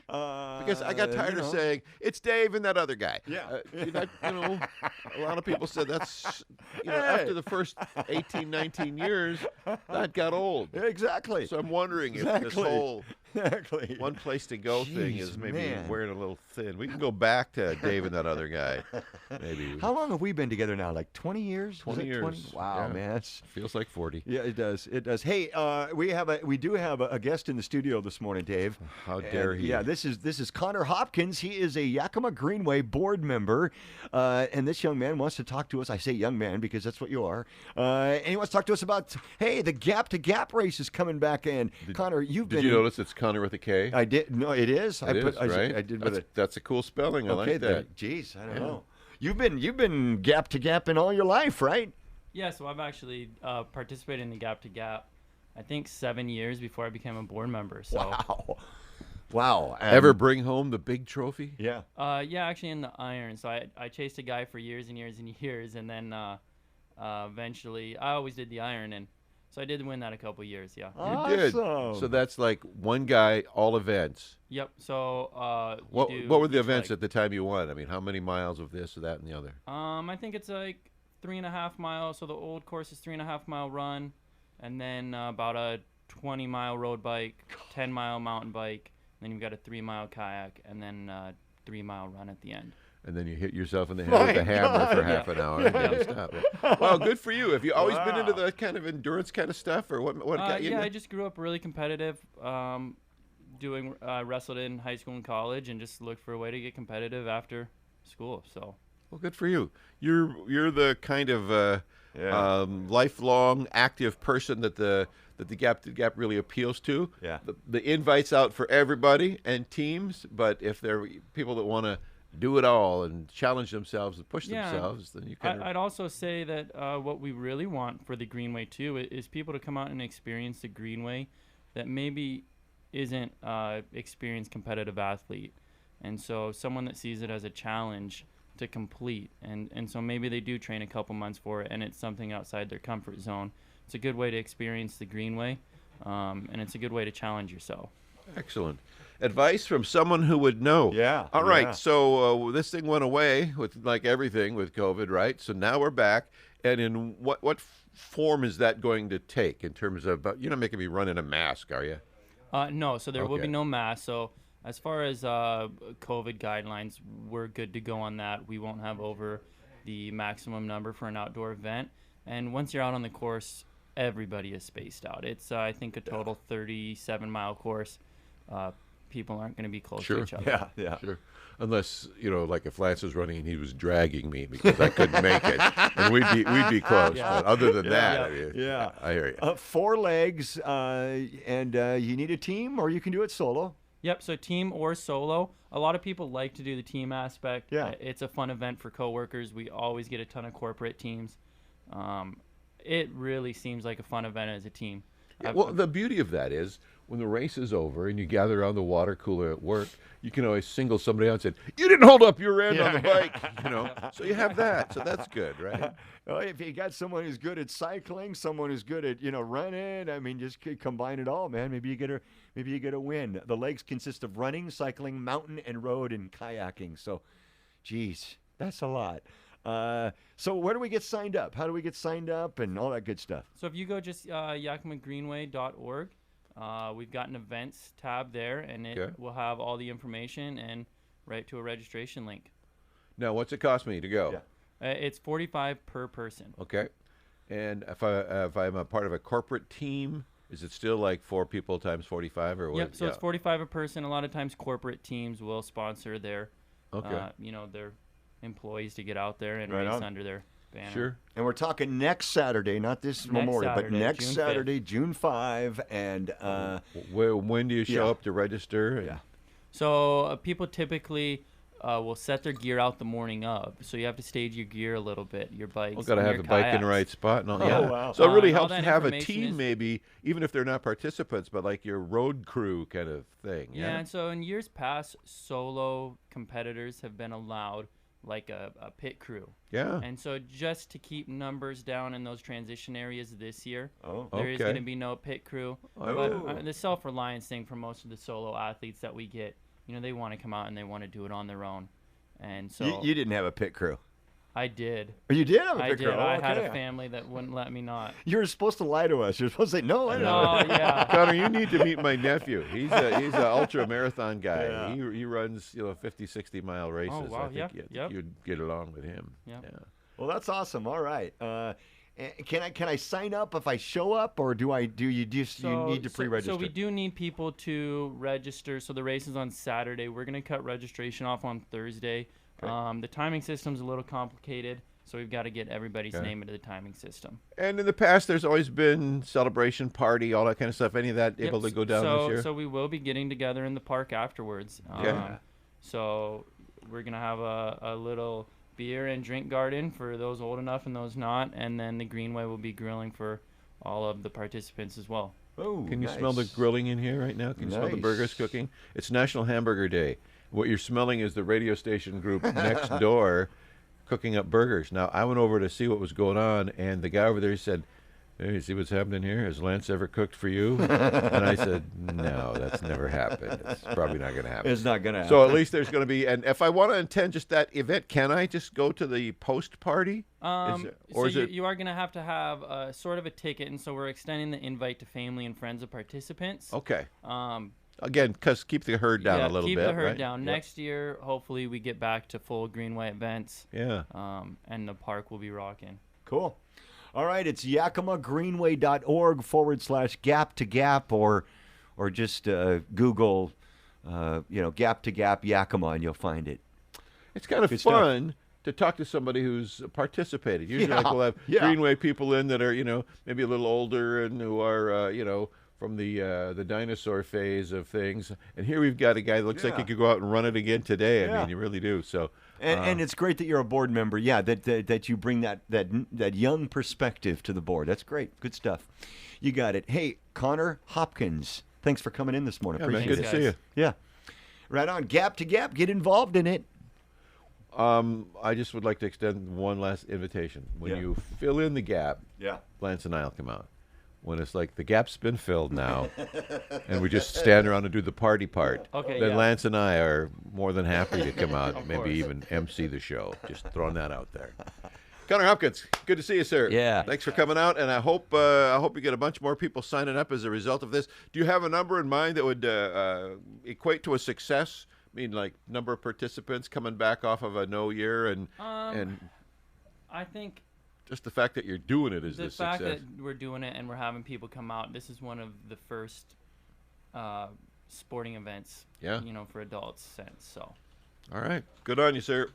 much. Because I got tired of saying, it's Dave and that other guy. Yeah. A lot of people said that's, after the first 18, 19 years, that got old. Exactly. So I'm wondering if this whole one place to go thing Jeez, is maybe man. wearing a little thin. We can go back to Dave and that other guy. Maybe. How long have we been together now? Like 20 years? 20 years. Wow, Yeah. man. That's, Feels like 40. yeah, it does. It does. Hey, we do have a guest in the studio this morning, Dave. How dare he? Yeah, this is Connor Hopkins. He is a Yakima Greenway board member, and this young man wants to talk to us. I say young man because that's what you are. And he wants to talk to us about, hey, the Gap to Gap race is coming back in. Connor, you've been. Did you notice it's Connor with a K? I did. No, it is. It is, right? I did. That's a cool spelling. I like that. Geez, I don't know. You've been Gap to Gap in all your life, right? Yeah, so I've actually participated in the Gap to Gap, I think 7 years before I became a board member. So. Wow. Ever bring home the big trophy? Yeah. Yeah, actually in the iron. So I chased a guy for years and years and years, and then eventually I always did the iron, and so I did win that a couple years. Yeah. You did. So that's like one guy, all events. Yep. So What were the events at the time you won? I mean, how many miles of this or that and the other? I think it's like 3.5 miles. So the old course is 3.5 mile run, and then about a 20-mile road bike, 10-mile mountain bike. Then you've got a 3-mile kayak, and then 3-mile run at the end. And then you hit yourself in the head with a hammer for half an hour and then you stop. Well, good for you. Have you always been into the kind of endurance kind of stuff, or what got you? Yeah, into? I just grew up really competitive, doing wrestled in high school and college, and just looked for a way to get competitive after school. So. Well, good for you. You're the kind of lifelong active person that the Gap to Gap really appeals to. Yeah. The invite's out for everybody and teams, but if there are people that want to do it all and challenge themselves and push themselves, then you can. I'd also say that what we really want for the Greenway too is people to come out and experience the Greenway that maybe isn't experienced competitive athlete, and so someone that sees it as a challenge to complete, and so maybe they do train a couple months for it, and it's something outside their comfort zone. It's a good way to experience the Greenway, and it's a good way to challenge yourself. Excellent. Advice from someone who would know. Yeah. All right. So this thing went away with like everything with COVID, right? So now we're back. And in what form is that going to take in terms of, you're not making me run in a mask, are you? No. So there will be no mask. So as far as COVID guidelines, we're good to go on that. We won't have over the maximum number for an outdoor event. And once you're out on the course, everybody is spaced out. It's, I think, a total 37-mile course. People aren't going to be close to each other. Yeah. Sure. Unless, like if Lance was running and he was dragging me because I couldn't make it, and we'd be close. Yeah. But other than that, Yeah. I mean, Yeah. I hear you. 4 legs, and you need a team, or you can do it solo. Yep, so team or solo. A lot of people like to do the team aspect. Yeah. It's a fun event for coworkers. We always get a ton of corporate teams. It really seems like a fun event as a team. Yeah, well, the beauty of that is when the race is over and you gather around the water cooler at work, you can always single somebody out and say, "You didn't hold up your end on the bike," So you have that. So that's good, right? Well, if you got someone who's good at cycling, someone who's good at running, I mean, just combine it all, man. Maybe you get a win. The legs consist of running, cycling, mountain and road, and kayaking. So, geez, that's a lot. So where do we get signed up? How do we get signed up and all that good stuff? So if you go just yakimagreenway.org, we've got an events tab there, and it will have all the information and right to a registration link. Now, what's it cost me to go? Yeah. It's $45 per person. Okay. And if I'm a part of a corporate team, is it still like 4 people times 45 or what? Yep. So it's $45 a person. A lot of times corporate teams will sponsor their, their employees to get out there and race under their banner. Sure. And we're talking next Saturday, not this Memorial, but next June Saturday, June 5. And when do you show up to register? Yeah. So people typically will set their gear out the morning of. So you have to stage your gear a little bit, your bikes. Well, got to have the bike in the right spot. And all, wow. So it really all helps to that have a information team, is- maybe, even if they're not participants, but like your road crew kind of thing. Yeah, and so in years past, solo competitors have been allowed like a pit crew. Yeah. And so just to keep numbers down in those transition areas this year, Oh. there is Okay. going to be no pit crew. Oh. But the self-reliance thing for most of the solo athletes that we get, they want to come out and they want to do it on their own. And so You didn't have a pit crew. I did. Oh, you did have a I pit did. crew. Oh, I had okay. a family that wouldn't let me not. You were supposed to lie to us. You're supposed to say, no, I don't No, know. yeah. Connor, you need to meet my nephew. He's an ultra marathon guy. Yeah. He runs 50, 60 mile races. Oh, wow. I think Yep. you'd get along with him. Yep. Yeah. Well, that's awesome. All right. Can I sign up if I show up, or you need to pre-register? So we do need people to register. So the race is on Saturday. We're going to cut registration off on Thursday. Okay. The timing system's a little complicated, so we've got to get everybody's Okay. name into the timing system. And in the past, there's always been celebration, party, all that kind of stuff. Any of that able to go down so, this year? So we will be getting together in the park afterwards. Okay. So we're going to have a little beer and drink garden for those old enough and those not, and then the Greenway will be grilling for all of the participants as well. Oh, Can you nice. smell the grilling in here right now? Can you smell the Nice. burgers cooking? It's National Hamburger Day. What you're smelling is the radio station group next door cooking up burgers. Now, I went over to see what was going on, and the guy over there said, "Hey, you see what's happening here? Has Lance ever cooked for you?" And I said, "No, that's never happened. It's probably not going to happen." It's not going to happen. So at least there's going to be, and if I want to attend just that event, can I just go to the post party? You are going to have a sort of a ticket, and so we're extending the invite to family and friends of participants. Okay. Um, Again, because keep the herd down a little keep bit. the herd right? down. Yep. Next year, hopefully, we get back to full Greenway events. Yeah. And the park will be rocking. Cool. All right, it's yakimagreenway.org/gap to gap, or just Google, gap to gap Yakima, and you'll find it. It's kind of Good stuff. fun to talk to somebody who's participated. Usually, Yeah, we'll have yeah. Greenway people in that are, maybe a little older and who are, from the dinosaur phase of things. And here we've got a guy that looks like he Yeah. could go out and run it again today. I Yeah. mean, you really do. So, And it's great that you're a board member. Yeah, that you bring that young perspective to the board. That's great. Good stuff. You got it. Hey, Connor Hopkins, thanks for coming in this morning. yeah, man, Appreciate good it. to see you. Yeah. Right on. Gap to gap. Get involved in it. I just would like to extend one last invitation. When Yeah. you fill in the gap, Yeah. Lance and I will come out. When it's like the gap's been filled now, and we just stand around and do the party part, Okay, then yeah. Lance and I are more than happy to come out, Of maybe course. even MC the show. Just throwing that out there. Connor Hopkins, good to see you, sir. Yeah. Thanks for coming out, and I hope you get a bunch more people signing up as a result of this. Do you have a number in mind that would equate to a success? I mean, like number of participants coming back off of a no year, and I think just the fact that you're doing it is the the fact success. that we're doing it and we're having people come out, this is one of the first sporting events, Yeah. for adults since. So All right, good on you, sir.